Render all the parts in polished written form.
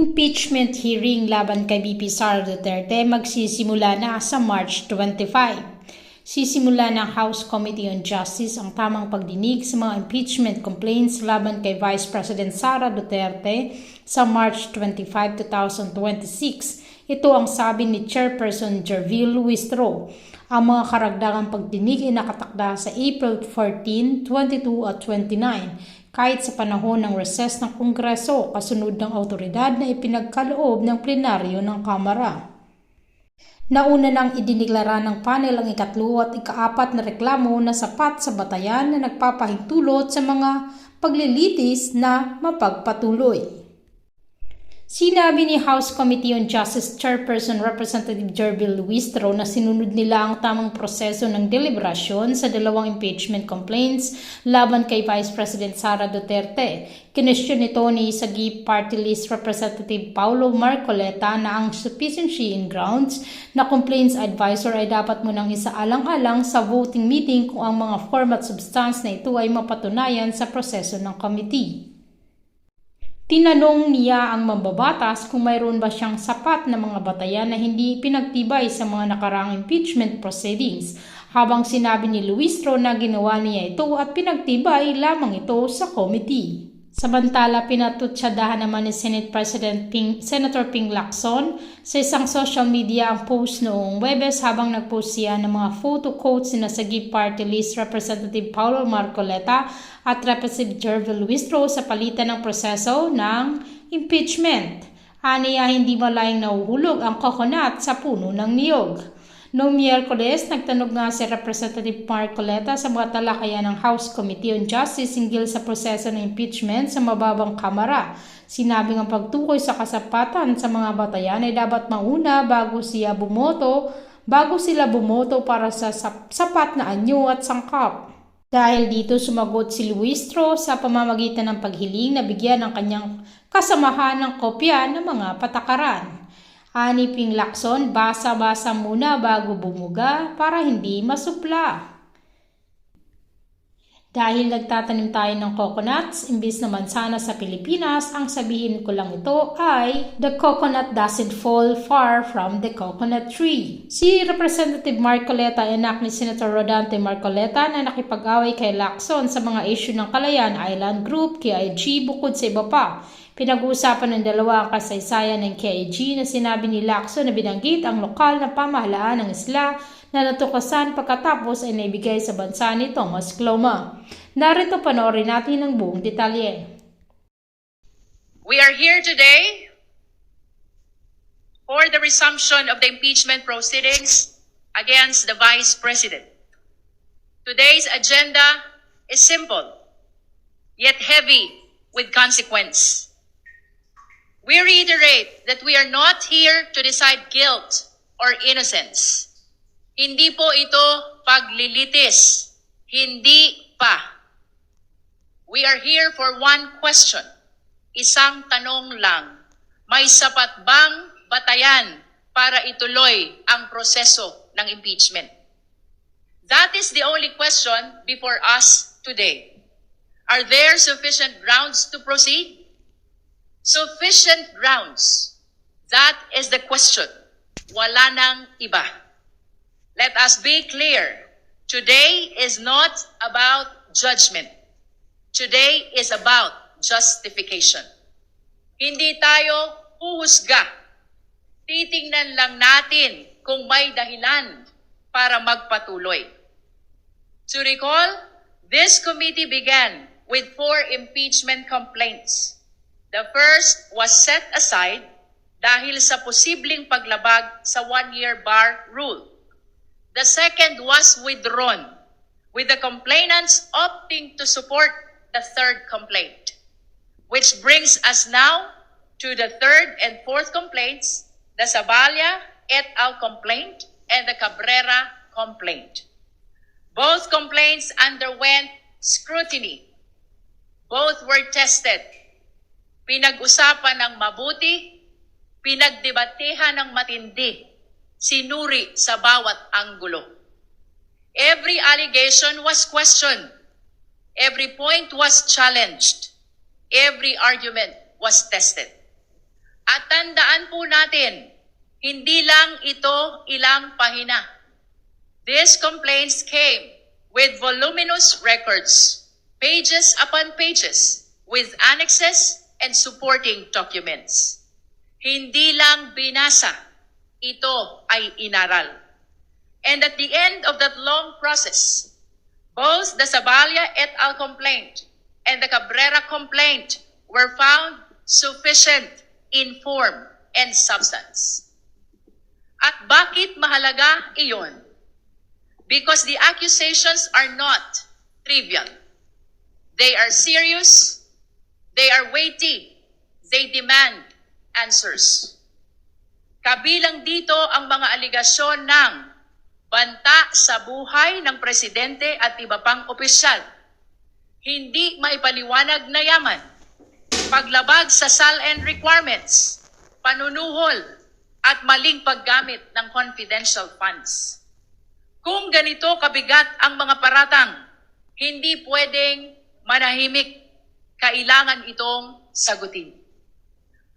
Impeachment hearing laban kay VP Sara Duterte magsisimula na sa March 25. Sisimula ng House Committee on Justice ang tamang pagdinig sa mga impeachment complaints laban kay Vice President Sara Duterte sa March 25, 2026. Ito ang sabi ni Chairperson Jervil Luistro. Ang mga karagdagang pagdinig ay nakatakda sa April 14, 22 at 29 kahit sa panahon ng recess ng Kongreso kasunod ng awtoridad na ipinagkaloob ng plenaryo ng Kamara. Nauna nang idineklara ng panel ang ikatlo at ikaapat na reklamo na sapat sa batayan na nagpapahintulot sa mga paglilitis na mapagpatuloy. Sinabi ni House Committee on Justice Chairperson Representative Jervil Luistro na sinunod nila ang tamang proseso ng deliberasyon sa dalawang impeachment complaints laban kay Vice President Sara Duterte. Kinestyon nito ni Sagip Party List Representative Paulo Marcoleta na ang sufficiency in grounds na complaints advisor ay dapat munang isaalang-alang sa voting meeting kung ang mga form at substance na ito ay mapatunayan sa proseso ng committee. Tinanong niya ang mambabatas kung mayroon ba siyang sapat na mga batayan na hindi pinagtibay sa mga nakaraang impeachment proceedings, habang sinabi ni Luistro na ginawa niya ito at pinagtibay lamang ito sa committee. Samantala, pinatutsadahan naman ni Senator Ping Lacson sa isang social media ang post noong Webes habang nagpost siya ng mga photo quotes na Sagip Party List Representative Paulo Marcoleta at Representative Jervil Luistro sa palitan ng proseso ng impeachment. Aniya hindi malayang nahuhulog ang coconut sa puno ng niyog. Noong Miyerkules, nagtanong nga si Representative Marcoleta sa mga talakayan ng House Committee on Justice hinggil sa proseso ng impeachment sa mababang kamara. Sinabing ang pagtukoy sa kasapatan sa mga batayan ay dapat mauna bago sila bumoto para sa sapat na anyo at sangkap. Dahil dito sumagot si Luistro sa pamamagitan ng paghiling na bigyan ng kanyang kasamahan ng kopya ng mga patakaran. Ani Ping Lacson, basa-basa muna bago bumuga para hindi masupla. Dahil nagtatanim tayo ng coconuts, imbis naman sana sa Pilipinas, ang sabihin ko lang ito ay, the coconut doesn't fall far from the coconut tree. Si Representative Marcoleta anak ni Senator Rodante Marcoleta na nakipag-away kay Lacson sa mga issue ng Kalayaan Island Group, KIG, bukod sa iba pa. Pinag-uusapan ng dalawa ang kasaysayan ng KIG na sinabi ni Lacson na binanggit ang lokal na pamahalaan ng isla na natuklasan pagkatapos ay naibigay sa bansa ni Thomas Cloma. Narito panoorin natin ang buong detalye. We are here today for the resumption of the impeachment proceedings against the Vice President. Today's agenda is simple, yet heavy with consequence. We reiterate that we are not here to decide guilt or innocence. Hindi po ito paglilitis. Hindi pa. We are here for one question. Isang tanong lang. May sapat bang batayan para ituloy ang proseso ng impeachment? That is the only question before us today. Are there sufficient grounds to proceed? Sufficient grounds. That is the question. Wala nang iba. Let us be clear. Today is not about judgment. Today is about justification. Hindi tayo huhusga. Titingnan lang natin kung may dahilan para magpatuloy. To recall, this committee began with 4 impeachment complaints. The first was set aside dahil sa posibleng paglabag sa 1-year bar rule. The second was withdrawn, with the complainants opting to support the third complaint, which brings us now to the third and fourth complaints, the Zabalia et al. Complaint and the Cabrera complaint. Both complaints underwent scrutiny. Both were tested. Pinag-usapan ng mabuti, pinagdebatehan ng matindi, sinuri sa bawat anggulo. Every allegation was questioned. Every point was challenged. Every argument was tested. At tandaan po natin, hindi lang ito ilang pahina. These complaints came with voluminous records, pages upon pages, with annexes and supporting documents. Hindi lang binasa, ito ay inaral. And at the end of that long process, both the Zabalia et al. Complaint and the Cabrera complaint were found sufficient in form and substance. At bakit mahalaga iyon? Because the accusations are not trivial. They are serious, they are weighty, they demand answers. Kabilang dito ang mga aligasyon ng banta sa buhay ng presidente at iba pang opisyal, hindi maipaliwanag na yaman, paglabag sa SALN requirements, panunuhol, at maling paggamit ng confidential funds. Kung ganito kabigat ang mga paratang, hindi pwedeng manahimik, kailangan itong sagutin.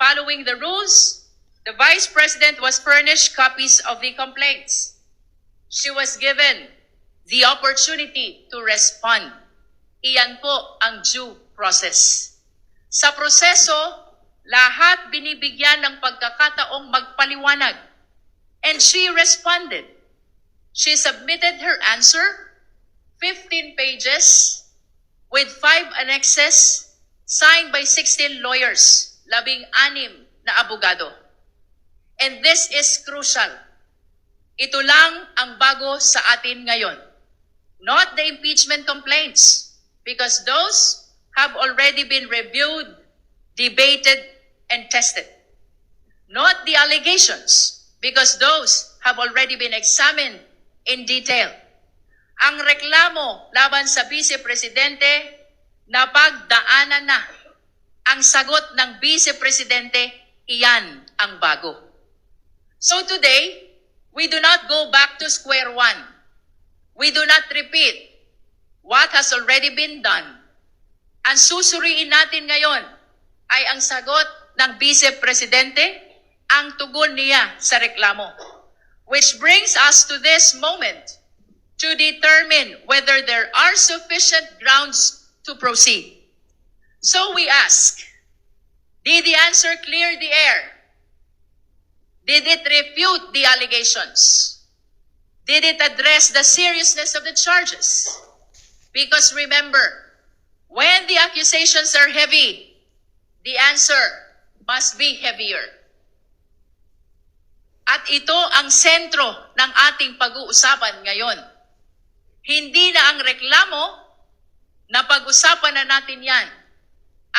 Following the rules, the Vice President was furnished copies of the complaints. She was given the opportunity to respond. Iyan po ang due process. Sa proseso, lahat binibigyan ng pagkakataong magpaliwanag. And she responded. She submitted her answer, 15 pages, with 5 annexes, signed by 16 lawyers, 16 na abogado. And this is crucial. Ito lang ang bago sa atin ngayon. Not the impeachment complaints, because those have already been reviewed, debated, and tested. Not the allegations, because those have already been examined in detail. Ang reklamo laban sa Vice Presidente, napagdaanan na. Ang sagot ng Vice Presidente, iyan ang bago. So today, we do not go back to square one. We do not repeat what has already been done. Ang susuriin natin ngayon ay ang sagot ng Vice Presidente, ang tugon niya sa reklamo. Which brings us to this moment to determine whether there are sufficient grounds to proceed. So we ask, did the answer clear the air? Did it refute the allegations? Did it address the seriousness of the charges? Because remember, when the accusations are heavy, the answer must be heavier. At ito ang sentro ng ating pag-uusapan ngayon. Hindi na ang reklamo, na pag-usapan na natin yan.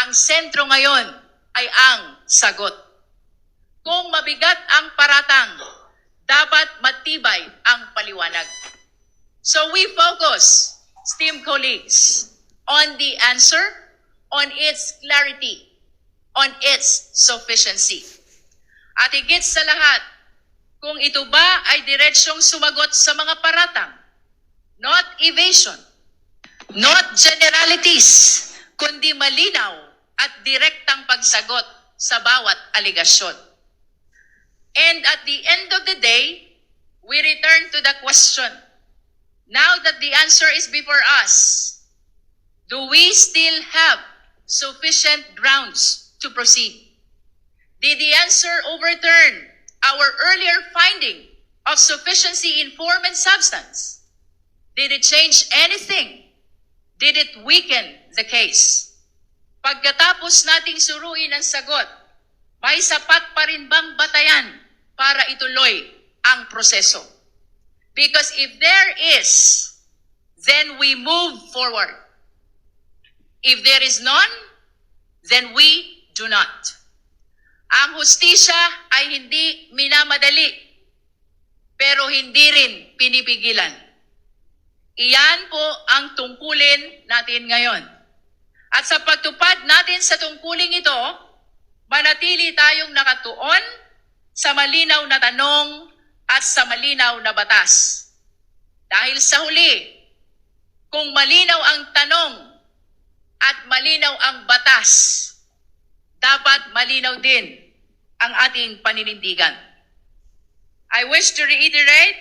Ang sentro ngayon ay ang sagot. Kung mabigat ang paratang, dapat matibay ang paliwanag. So we focus, esteemed colleagues, on the answer, on its clarity, on its sufficiency. At higit sa lahat, kung ito ba ay diretsyong sumagot sa mga paratang, not evasion, not generalities, kundi malinaw at direktang pagsagot sa bawat aligasyon. And at the end of the day, we return to the question, now that the answer is before us, do we still have sufficient grounds to proceed? Did the answer overturn our earlier finding of sufficiency in form and substance? Did it change anything? Did it weaken the case? Pagkatapos nating suruin ang sagot, may sapat pa rin bang batayan para ituloy ang proseso? Because if there is, then we move forward. If there is none, then we do not. Ang hustisya ay hindi minamadali, pero hindi rin pinipigilan. Iyan po ang tungkulin natin ngayon. At sa pagtupad natin sa tungkuling ito, manatili tayong nakatuon sa malinaw na tanong at sa malinaw na batas. Dahil sa huli, kung malinaw ang tanong at malinaw ang batas, dapat malinaw din ang ating paninindigan. I wish to reiterate,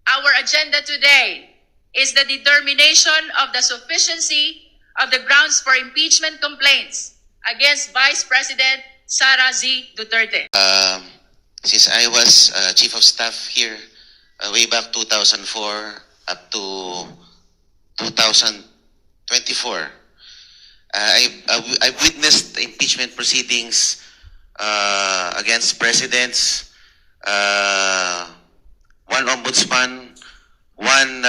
our agenda today is the determination of the sufficiency of the grounds for impeachment complaints against Vice President Sara Z. Duterte. Since I was Chief of Staff here way back 2004 up to 2024, I've witnessed the impeachment proceedings against presidents, one ombudsman, one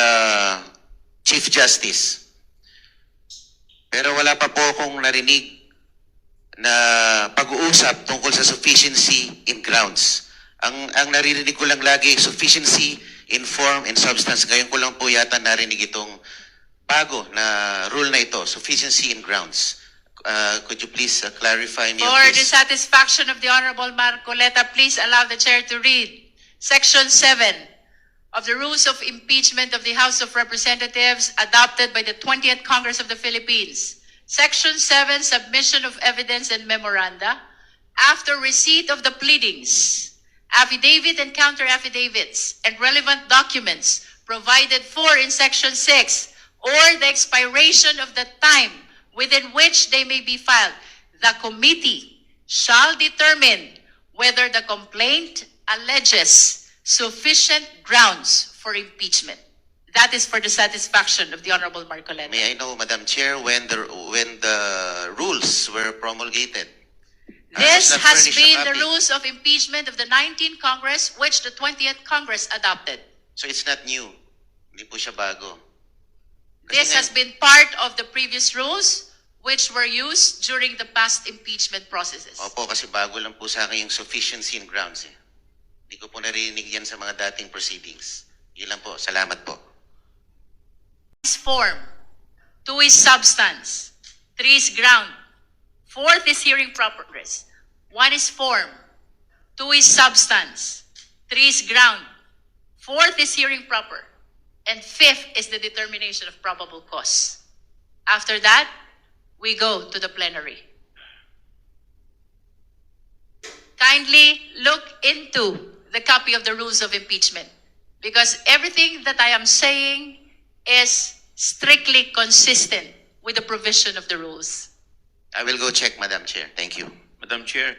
Chief Justice. Pero wala pa po akong narinig na pag-uusap tungkol sa sufficiency in grounds. Ang naririnig ko lang lagi, sufficiency in form and substance. Ngayon ko lang po yata narinig itong bago na rule na ito, sufficiency in grounds. Could you please clarify me on For the this? satisfaction of the Honorable Marcoleta, please allow the Chair to read Section 7 of the Rules of Impeachment of the House of Representatives adopted by the 20th Congress of the Philippines. Section 7, Submission of Evidence and Memoranda. After receipt of the pleadings, affidavit and counter-affidavits, and relevant documents provided for in Section 6, or the expiration of the time within which they may be filed, the committee shall determine whether the complaint alleges sufficient grounds for impeachment. That is for the satisfaction of the Honorable Marcoleta. May I know, Madam Chair, when the rules were promulgated? This I was not has furnished a been the copy. rules of impeachment of the 19th Congress, which the 20th Congress adopted. So it's not new. Hindi po siya bago. Kasi This nga- has been part of the previous rules, which were used during the past impeachment processes. Opo, kasi bago lang po sa akin yung sufficiency in grounds. Hindi ko po narinig yan sa mga dating proceedings. Yun lang po. Salamat po. Is form. 2 is substance. 3 is ground. 4th is hearing properties. 1 is form. 2 is substance. 3 is ground. 4th is hearing proper. And 5th is the determination of probable cause. After that, we go to the plenary. Kindly look into the copy of the rules of impeachment, because everything that I am saying is strictly consistent with the provision of the rules. I will go check, Madam Chair. Thank you. Madam Chair,